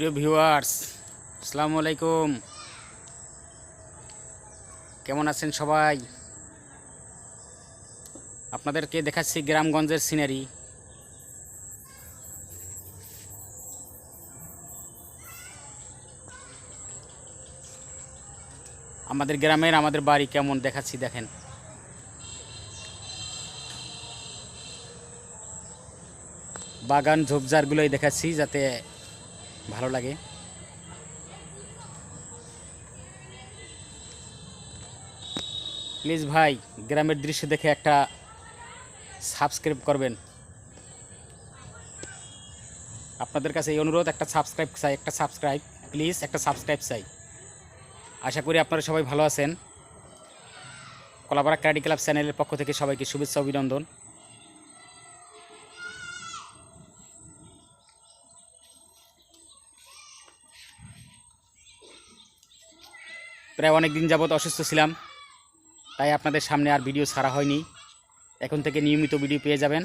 প্রিয় ভিউয়ার্স, আসসালামু আলাইকুম। কেমন আছেন সবাই? আপনাদেরকে দেখাচ্ছি গ্রামগঞ্জের সিনারি। আমাদের গ্রামের আমাদের বাড়ি কেমন দেখাচ্ছি, দেখেন। বাগান ঝোপঝাড়গুলোই দেখাচ্ছি যাতে ভালো লাগে। প্লিজ ভাই, গ্রামের দৃশ্য দেখে একটা সাবস্ক্রাইব করবেন। আপনাদের কাছে এই অনুরোধ, একটা সাবস্ক্রাইব চাই, প্লিজ একটা সাবস্ক্রাইব চাই। আশা করি আপনারা সবাই ভালো আছেন। কলাপাড়া ক্যারাটে ক্লাব চ্যানেলের পক্ষ থেকে সবাইকে শুভেচ্ছা, অভিনন্দন। প্রায় অনেক দিন যাবত অসুস্থ ছিলাম, তাই আপনাদের সামনে আর ভিডিও ছাড়া হয়নি। এখন থেকে নিয়মিত ভিডিও পেয়ে যাবেন।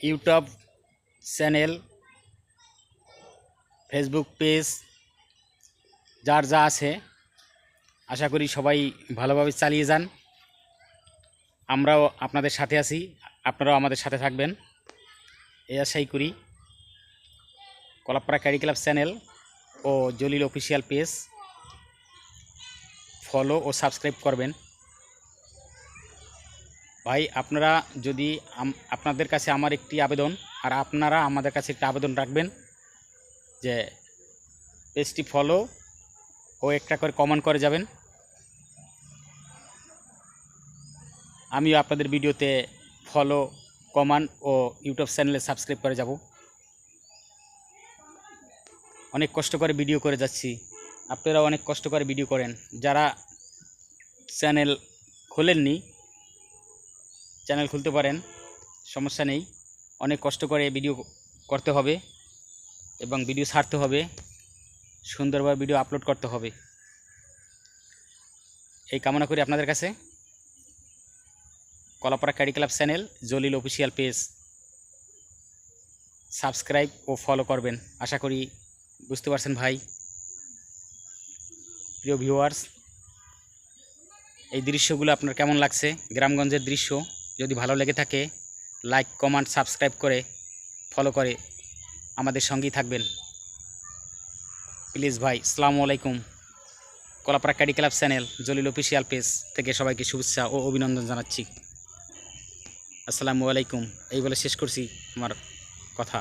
ইউটিউব চ্যানেল, ফেসবুক পেজ, যার যা আছে, আশা করি সবাই ভালোভাবে চালিয়ে যান। আমরাও আপনাদের সাথে আছি, আপনারাও আমাদের সাথে থাকবেন, এই আশাই করি। কলাপাড়া ক্যারাটে ক্লাব চ্যানেল ও জলিল অফিসিয়াল পেজ ফলো ও সাবস্ক্রাইব করবেন। ভাই, আপনারা যদি আপনাদের কাছে আমার একটি আবেদন, আর আপনারা আমাদের কাছে একটা আবেদন রাখবেন যে পেজটি ফলো ও একটা করে কমেন্ট করে যাবেন। আমিও আপনাদের ভিডিওতে ফলো, কমেন্ট ও ইউটিউব চ্যানেলে সাবস্ক্রাইব করে যাব। অনেক কষ্ট করে ভিডিও করে যাচ্ছি, আপনারাও অনেক কষ্ট করে ভিডিও করেন। যারা চ্যানেল খোলেননি, চ্যানেল খুলতে পারেন, সমস্যা নেই। অনেক কষ্ট করে ভিডিও করতে হবে এবং ভিডিও ছাড়তে হবে, সুন্দরভাবে ভিডিও আপলোড করতে হবে, এই কামনা করি আপনাদের কাছে। Kalapara karate club channel, Jalil official page subscribe ও ফলো করবেন। আশা করি বুঝতে পারছেন ভাই। প্রিয় ভিউয়ার্স, এই দৃশ্যগুলো আপনার কেমন লাগছে? গ্রামগঞ্জের দৃশ্য যদি ভালো লেগে থাকে, লাইক, কমেন্ট, সাবস্ক্রাইব করে ফলো করে আমাদের সঙ্গেই থাকবেন প্লিজ ভাই। আসসালামু আলাইকুম। Kalapara karate club channel, Jalil official page থেকে সবাইকে শুভেচ্ছা ও অভিনন্দন জানাচ্ছি। আসসালামু আলাইকুম, এই বলে শেষ করছি আমার কথা।